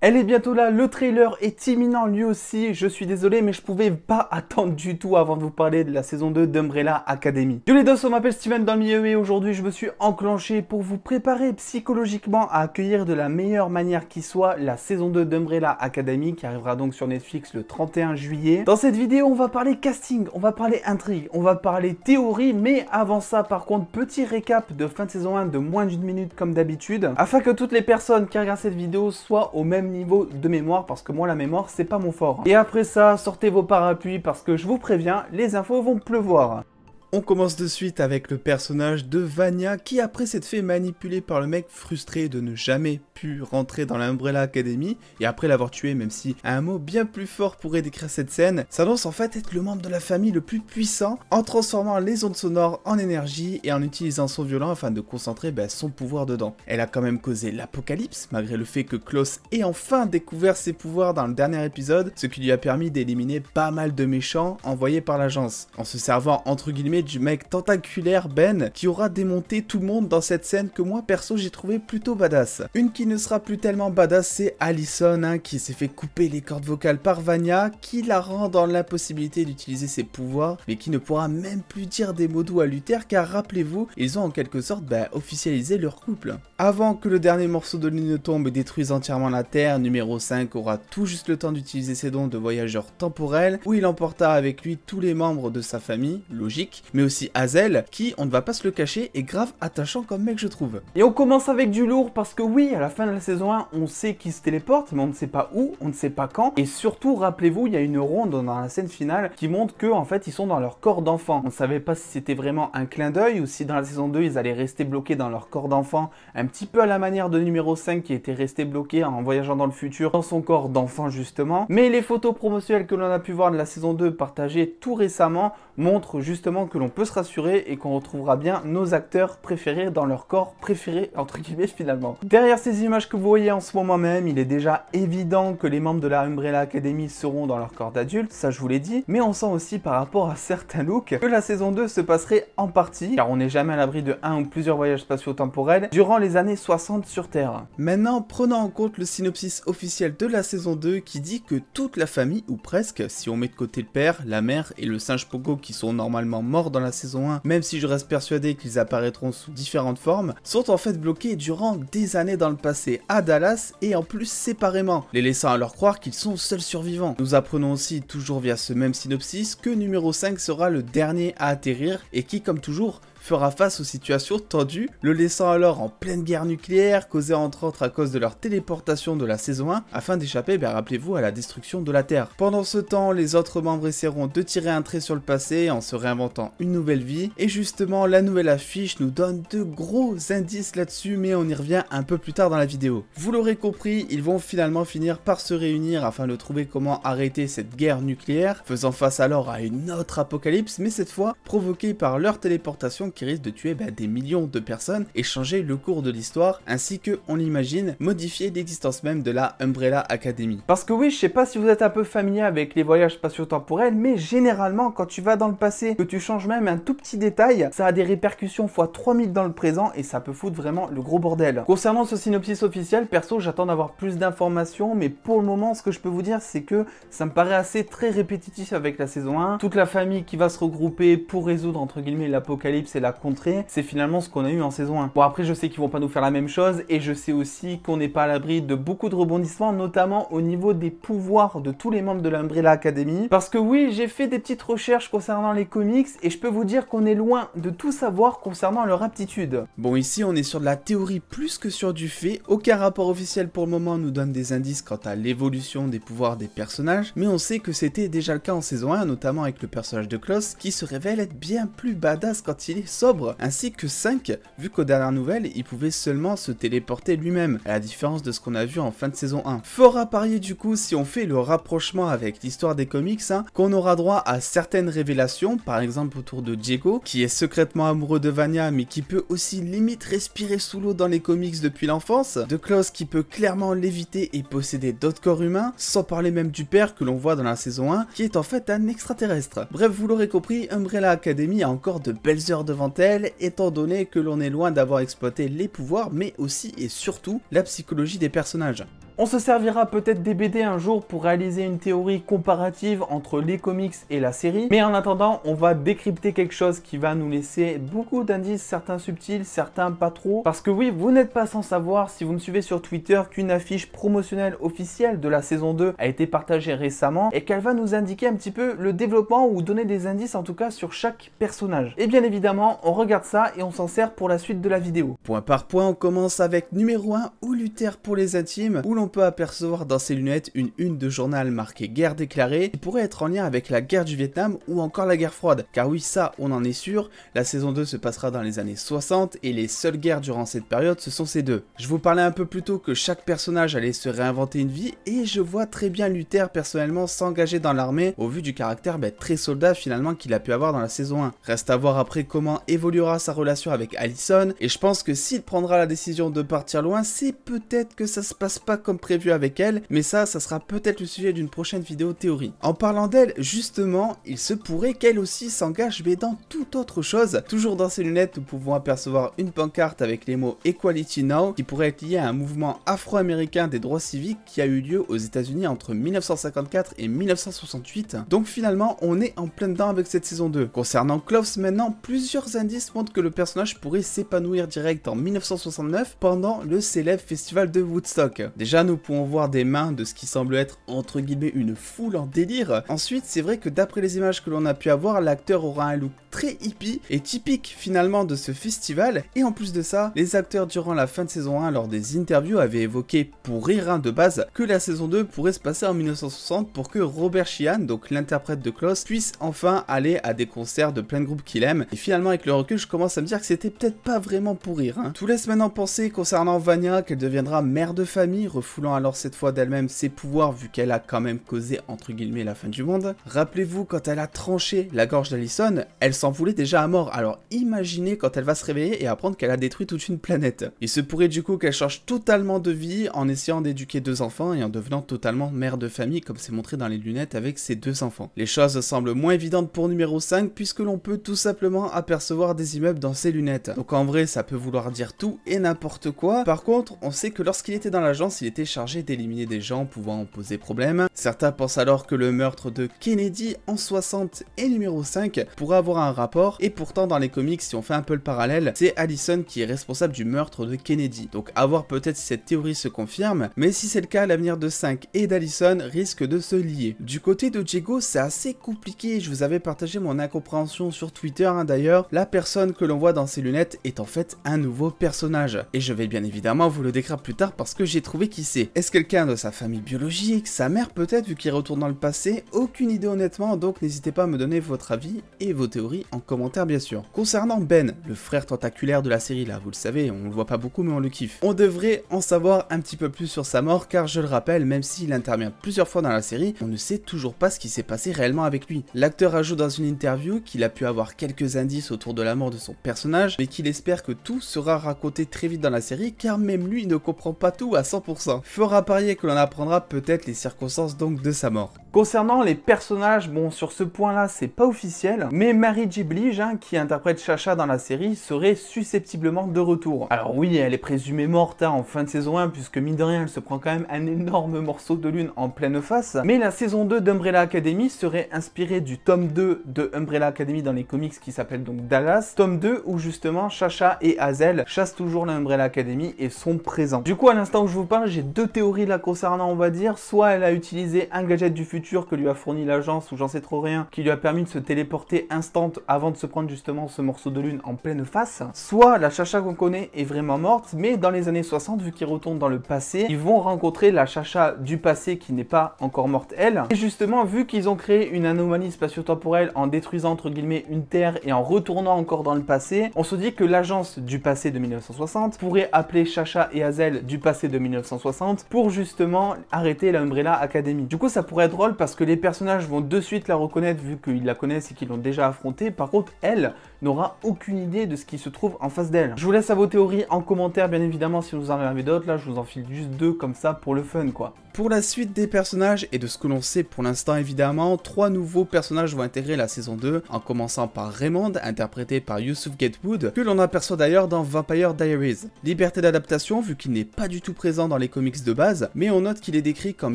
Elle est bientôt là, le trailer est imminent lui aussi, je suis désolé mais je pouvais pas attendre du tout avant de vous parler de la saison 2 d'Umbrella Academy. Yo les dos, on m'appelle Steven dans le milieu et aujourd'hui je me suis enclenché pour vous préparer psychologiquement à accueillir de la meilleure manière qui soit la saison 2 d'Umbrella Academy qui arrivera donc sur Netflix le 31 juillet. Dans cette vidéo on va parler casting, on va parler intrigue, on va parler théorie, mais avant ça par contre petit récap de fin de saison 1 de moins d'une minute comme d'habitude, afin que toutes les personnes qui regardent cette vidéo soient au même niveau de mémoire, parce que moi la mémoire c'est pas mon fort. Et après ça, sortez vos parapluies parce que je vous préviens, les infos vont pleuvoir. On commence de suite avec le personnage de Vanya qui, après s'être fait manipuler par le mec frustré de ne jamais pu rentrer dans l'Umbrella Academy et après l'avoir tué, même si un mot bien plus fort pourrait décrire cette scène, s'annonce en fait être le membre de la famille le plus puissant en transformant les ondes sonores en énergie et en utilisant son violent afin de concentrer son pouvoir dedans. Elle a quand même causé l'apocalypse malgré le fait que Klaus ait enfin découvert ses pouvoirs dans le dernier épisode, ce qui lui a permis d'éliminer pas mal de méchants envoyés par l'agence, en se servant entre guillemets du mec tentaculaire Ben qui aura démonté tout le monde dans cette scène que moi perso j'ai trouvé plutôt badass. Une qui ne sera plus tellement badass, c'est Allison qui s'est fait couper les cordes vocales par Vanya, qui la rend dans l'impossibilité d'utiliser ses pouvoirs mais qui ne pourra même plus dire des mots doux à Luther car rappelez-vous, ils ont en quelque sorte officialisé leur couple. Avant que le dernier morceau de lune ne tombe et détruise entièrement la Terre, numéro 5 aura tout juste le temps d'utiliser ses dons de voyageur temporel où il emporta avec lui tous les membres de sa famille, logique, mais aussi Hazel, qui, on ne va pas se le cacher, est grave attachant comme mec je trouve. Et on commence avec du lourd parce que oui, à la fin de la saison 1, on sait qui se téléporte, mais on ne sait pas où, on ne sait pas quand, et surtout, rappelez-vous, il y a une ronde dans la scène finale qui montre que en fait, ils sont dans leur corps d'enfant. On ne savait pas si c'était vraiment un clin d'œil ou si dans la saison 2, ils allaient rester bloqués dans leur corps d'enfant, un petit peu à la manière de numéro 5 qui était resté bloqué en voyageant dans le futur dans son corps d'enfant justement. Mais les photos promotionnelles que l'on a pu voir de la saison 2 partagées tout récemment montrent justement que l'on peut se rassurer et qu'on retrouvera bien nos acteurs préférés dans leur corps préféré entre guillemets finalement. Derrière ces images que vous voyez en ce moment même, il est déjà évident que les membres de la Umbrella Academy seront dans leur corps d'adulte, ça je vous l'ai dit, mais on sent aussi par rapport à certains looks que la saison 2 se passerait en partie, car on n'est jamais à l'abri de un ou plusieurs voyages spatio-temporels durant les années 60 sur Terre. Maintenant, prenons en compte le synopsis officiel de la saison 2 qui dit que toute la famille, ou presque, si on met de côté le père, la mère et le singe Pogo qui sont normalement morts dans la saison 1, même si je reste persuadé qu'ils apparaîtront sous différentes formes, sont en fait bloqués durant des années dans le passé à Dallas et en plus séparément, les laissant alors croire qu'ils sont seuls survivants. Nous apprenons aussi, toujours via ce même synopsis, que numéro 5 sera le dernier à atterrir et qui, comme toujours, fera face aux situations tendues, le laissant alors en pleine guerre nucléaire, causée entre autres à cause de leur téléportation de la saison 1, afin d'échapper, rappelez-vous, à la destruction de la Terre. Pendant ce temps, les autres membres essaieront de tirer un trait sur le passé en se réinventant une nouvelle vie, et justement, la nouvelle affiche nous donne de gros indices là-dessus, mais on y revient un peu plus tard dans la vidéo. Vous l'aurez compris, ils vont finalement finir par se réunir afin de trouver comment arrêter cette guerre nucléaire, faisant face alors à une autre apocalypse, mais cette fois provoquée par leur téléportation qui risque de tuer des millions de personnes et changer le cours de l'histoire, ainsi que, on l'imagine, modifier l'existence même de la Umbrella Academy. Parce que oui, je sais pas si vous êtes un peu familier avec les voyages spatio-temporels, mais généralement, quand tu vas dans le passé, que tu changes même un tout petit détail, ça a des répercussions x 3000 dans le présent et ça peut foutre vraiment le gros bordel. Concernant ce synopsis officiel, perso, j'attends d'avoir plus d'informations, mais pour le moment, ce que je peux vous dire, c'est que ça me paraît assez très répétitif avec la saison 1. Toute la famille qui va se regrouper pour résoudre, entre guillemets, l'apocalypse et la contrée, c'est finalement ce qu'on a eu en saison 1. Bon, après je sais qu'ils vont pas nous faire la même chose et je sais aussi qu'on n'est pas à l'abri de beaucoup de rebondissements, notamment au niveau des pouvoirs de tous les membres de l'Umbrella Academy, parce que oui, j'ai fait des petites recherches concernant les comics et je peux vous dire qu'on est loin de tout savoir concernant leur aptitude. Bon, ici on est sur de la théorie plus que sur du fait, aucun rapport officiel pour le moment nous donne des indices quant à l'évolution des pouvoirs des personnages, mais on sait que c'était déjà le cas en saison 1, notamment avec le personnage de Klaus, qui se révèle être bien plus badass quand il est sobre, ainsi que 5, vu qu'aux dernières nouvelles, il pouvait seulement se téléporter lui-même, à la différence de ce qu'on a vu en fin de saison 1. Fort à parier du coup, si on fait le rapprochement avec l'histoire des comics, qu'on aura droit à certaines révélations, par exemple autour de Diego, qui est secrètement amoureux de Vanya, mais qui peut aussi limite respirer sous l'eau dans les comics depuis l'enfance, de Klaus qui peut clairement léviter et posséder d'autres corps humains, sans parler même du père que l'on voit dans la saison 1, qui est en fait un extraterrestre. Bref, vous l'aurez compris, Umbrella Academy a encore de belles heures devant elle, étant donné que l'on est loin d'avoir exploité les pouvoirs, mais aussi et surtout la psychologie des personnages. On se servira peut-être des BD un jour pour réaliser une théorie comparative entre les comics et la série, mais en attendant, on va décrypter quelque chose qui va nous laisser beaucoup d'indices, certains subtils, certains pas trop, parce que oui, vous n'êtes pas sans savoir, si vous me suivez sur Twitter, qu'une affiche promotionnelle officielle de la saison 2 a été partagée récemment et qu'elle va nous indiquer un petit peu le développement ou donner des indices en tout cas sur chaque personnage. Et bien évidemment, on regarde ça et on s'en sert pour la suite de la vidéo. Point par point, on commence avec numéro 1, ou Luther pour les intimes, où l'on peut apercevoir dans ses lunettes une une de journal marquée guerre déclarée, qui pourrait être en lien avec la guerre du Vietnam ou encore la guerre froide. Car oui, ça, on en est sûr, la saison 2 se passera dans les années 60 et les seules guerres durant cette période, ce sont ces deux. Je vous parlais un peu plus tôt que chaque personnage allait se réinventer une vie et je vois très bien Luther personnellement s'engager dans l'armée au vu du caractère très soldat finalement qu'il a pu avoir dans la saison 1. Reste à voir après comment évoluera sa relation avec Allison et je pense que s'il prendra la décision de partir loin, c'est peut-être que ça se passe pas comme prévu avec elle, mais ça sera peut-être le sujet d'une prochaine vidéo théorie. En parlant d'elle, justement, il se pourrait qu'elle aussi s'engage mais dans toute autre chose. Toujours dans ses lunettes, nous pouvons apercevoir une pancarte avec les mots Equality Now qui pourrait être lié à un mouvement afro-américain des droits civiques qui a eu lieu aux États-Unis entre 1954 et 1968. Donc finalement, on est en plein dedans avec cette saison 2. Concernant Klaus maintenant, plusieurs indices montrent que le personnage pourrait s'épanouir direct en 1969 pendant le célèbre festival de Woodstock. Déjà, nous pouvons voir des mains de ce qui semble être entre guillemets une foule en délire. Ensuite, c'est vrai que d'après les images que l'on a pu avoir, l'acteur aura un look très hippie et typique finalement de ce festival. Et en plus de ça, les acteurs durant la fin de saison 1 lors des interviews avaient évoqué pour rire de base que la saison 2 pourrait se passer en 1960 pour que Robert Sheehan, donc l'interprète de Klaus, puisse enfin aller à des concerts de plein de groupes qu'il aime. Et finalement avec le recul, je commence à me dire que c'était peut-être pas vraiment pour rire. Tout laisse maintenant penser concernant Vanya qu'elle deviendra mère de famille, refoulant alors cette fois d'elle-même ses pouvoirs vu qu'elle a quand même causé entre guillemets la fin du monde. Rappelez-vous quand elle a tranché la gorge d'Allison, elle s'en voulait déjà à mort, alors imaginez quand elle va se réveiller et apprendre qu'elle a détruit toute une planète. Il se pourrait du coup qu'elle change totalement de vie en essayant d'éduquer deux enfants et en devenant totalement mère de famille comme c'est montré dans les lunettes avec ses deux enfants. Les choses semblent moins évidentes pour numéro 5 puisque l'on peut tout simplement apercevoir des immeubles dans ses lunettes. Donc en vrai ça peut vouloir dire tout et n'importe quoi. Par contre on sait que lorsqu'il était dans l'agence il était chargé d'éliminer des gens pouvant poser problème. Certains pensent alors que le meurtre de Kennedy en 60 et numéro 5 pourrait avoir un rapport et pourtant dans les comics si on fait un peu le parallèle c'est Allison qui est responsable du meurtre de Kennedy. Donc à voir peut-être si cette théorie se confirme, mais si c'est le cas l'avenir de 5 et d'Allison risque de se lier. Du côté de Diego c'est assez compliqué, je vous avais partagé mon incompréhension sur Twitter d'ailleurs, la personne que l'on voit dans ses lunettes est en fait un nouveau personnage et je vais bien évidemment vous le décrire plus tard parce que j'ai trouvé qui c'est. Est-ce quelqu'un de sa famille biologique, sa mère peut-être vu qu'il retourne dans le passé, aucune idée honnêtement, donc n'hésitez pas à me donner votre avis et vos théories en commentaire bien sûr. Concernant Ben, le frère tentaculaire de la série là, vous le savez, on le voit pas beaucoup mais on le kiffe. On devrait en savoir un petit peu plus sur sa mort car je le rappelle, même s'il intervient plusieurs fois dans la série, on ne sait toujours pas ce qui s'est passé réellement avec lui. L'acteur ajoute dans une interview qu'il a pu avoir quelques indices autour de la mort de son personnage, mais qu'il espère que tout sera raconté très vite dans la série car même lui ne comprend pas tout à 100%. Fera parier que l'on apprendra peut-être les circonstances donc de sa mort. Concernant les personnages, bon sur ce point là c'est pas officiel, mais Mary J. Blige qui interprète Chacha dans la série serait susceptiblement de retour. Alors oui elle est présumée morte en fin de saison 1 puisque mine de rien elle se prend quand même un énorme morceau de lune en pleine face, mais la saison 2 d'Umbrella Academy serait inspirée du tome 2 de Umbrella Academy dans les comics qui s'appelle donc Dallas, tome 2 où justement Chacha et Hazel chassent toujours l'Umbrella Academy et sont présents. Du coup à l'instant où je vous parle j'ai deux théories là concernant on va dire, soit elle a utilisé un gadget du futur que lui a fourni l'agence ou j'en sais trop rien, qui lui a permis de se téléporter instant avant de se prendre justement ce morceau de lune en pleine face, soit la Chacha qu'on connaît est vraiment morte, mais dans les années 60 vu qu'ils retournent dans le passé, ils vont rencontrer la Chacha du passé qui n'est pas encore morte elle, et justement vu qu'ils ont créé une anomalie spatio-temporelle en détruisant entre guillemets une terre et en retournant encore dans le passé, on se dit que l'agence du passé de 1960 pourrait appeler Chacha et Hazel du passé de 1960 pour justement arrêter la Umbrella Academy. Du coup ça pourrait être drôle parce que les personnages vont de suite la reconnaître vu qu'ils la connaissent et qu'ils l'ont déjà affrontée. Par contre elle, n'aura aucune idée de ce qui se trouve en face d'elle. Je vous laisse à vos théories en commentaire, bien évidemment, si vous en avez d'autres. Là, je vous en file juste 2 comme ça pour le fun, quoi. Pour la suite des personnages et de ce que l'on sait pour l'instant évidemment, 3 nouveaux personnages vont intégrer la saison 2, en commençant par Raymond, interprété par Yusuf Gatewood, que l'on aperçoit d'ailleurs dans Vampire Diaries. Liberté d'adaptation vu qu'il n'est pas du tout présent dans les comics de base, mais on note qu'il est décrit comme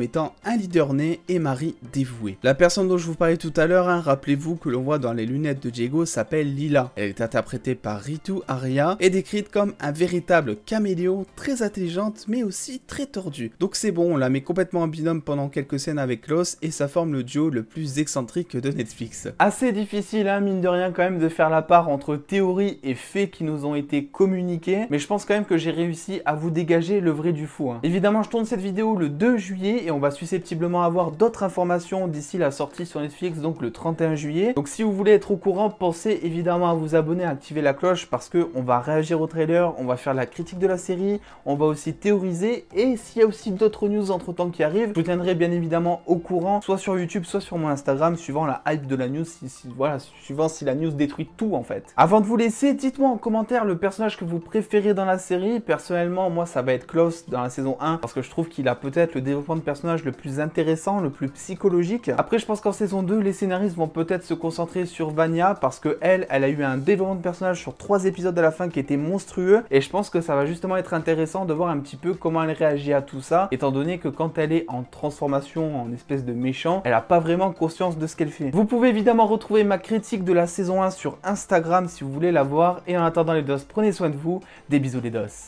étant un leader né et mari dévoué. La personne dont je vous parlais tout à l'heure, rappelez-vous que l'on voit dans les lunettes de Diego, s'appelle Lila. Elle est interprétée par Ritu Aria et décrite comme un véritable caméléon, très intelligente mais aussi très tordue. Donc c'est bon, on la met complètement en binôme pendant quelques scènes avec Klaus et ça forme le duo le plus excentrique de Netflix. Assez difficile, mine de rien, quand même, de faire la part entre théories et faits qui nous ont été communiqués, mais je pense quand même que j'ai réussi à vous dégager le vrai du faux. Évidemment, je tourne cette vidéo le 2 juillet et on va susceptiblement avoir d'autres informations d'ici la sortie sur Netflix, donc le 31 juillet. Donc si vous voulez être au courant, pensez évidemment à vous abonner, à activer la cloche parce que on va réagir au trailer, on va faire la critique de la série, on va aussi théoriser et s'il y a aussi d'autres news entre temps qui arrivent, je vous tiendrai bien évidemment au courant, soit sur YouTube, soit sur mon Instagram, suivant la hype de la news, voilà, suivant si la news détruit tout en fait. Avant de vous laisser, dites-moi en commentaire le personnage que vous préférez dans la série. Personnellement, moi ça va être Klaus dans la saison 1, parce que je trouve qu'il a peut-être le développement de personnage le plus intéressant, le plus psychologique. Après, je pense qu'en saison 2, les scénaristes vont peut-être se concentrer sur Vanya, parce que elle a eu un développement de personnage sur 3 épisodes à la fin qui était monstrueux, et je pense que ça va justement être intéressant de voir un petit peu comment elle réagit à tout ça, étant donné que quand elle est en transformation en espèce de méchant, elle n'a pas vraiment conscience de ce qu'elle fait. Vous pouvez évidemment retrouver ma critique de la saison 1 sur Instagram si vous voulez la voir, et en attendant les dos, prenez soin de vous, des bisous les dos.